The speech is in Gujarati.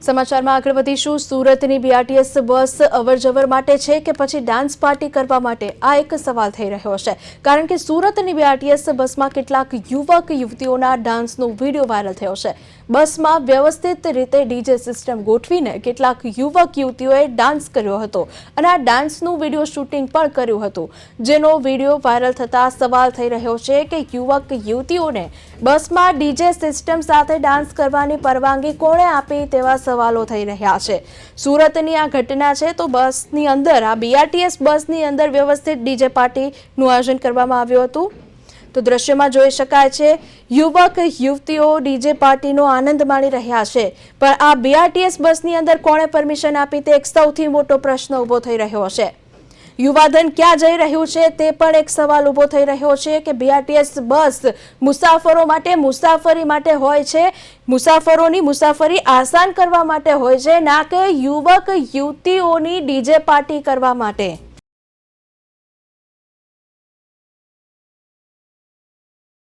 સમાચારમાં આગળ વધીશું। સુરતની બીઆરટીએસ બસ અવરજવર માટે છે કે પછી ડાન્સ પાર્ટી કરવા માટે, આ એક સવાલ થઈ રહ્યો છે। કારણ કે સુરતની બીઆરટીએસ બસમાં કેટલાક યુવક યુવતીઓના ડાન્સનો વિડીયો વાયરલ થયો છે। બસમાં વ્યવસ્થિત રીતે ડીજે સિસ્ટમ ગોઠવીને કેટલાક યુવક યુવતીઓએ ડાન્સ કર્યો હતો અને આ ડાન્સનું વિડીયો શૂટિંગ પણ કર્યું હતું, જેનો વિડીયો વાયરલ થતા સવાલ થઈ રહ્યો છે કે યુવક યુવતીઓને બસમાં ડીજે સિસ્ટમ સાથે ડાન્સ કરવાની પરવાનગી કોણે આપી તેવા સવાલો થઈ રહ્યા છે। સુરતની આ ઘટના છે તો બસની અંદર, આ બીઆરટીએસ બસની અંદર વ્યવસ્થિત ડીજે પાર્ટીનું આયોજન કરવામાં આવ્યું હતું। તો દ્રશ્યમાં જોઈ શકાય છે યુવક યુવતીઓ ડીજે પાર્ટીનો આનંદ માણી રહ્યા છે, પણ આ બીઆરટીએસ બસની અંદર કોણે પરમિશન આપી તે એક સૌથી મોટો પ્રશ્ન ઊભો થઈ રહ્યો છે। યુવાધન ક્યાં જઈ રહ્યું છે તે પણ એક સવાલ ઊભો થઈ રહ્યો છે કે બીઆરટીએસ બસ મુસાફરો માટે મુસાફરી માટે હોય છે, મુસાફરોની મુસાફરી આસાન કરવા માટે હોય છે, ના કે યુવક યુવતીઓની ડીજે પાર્ટી કરવા માટે।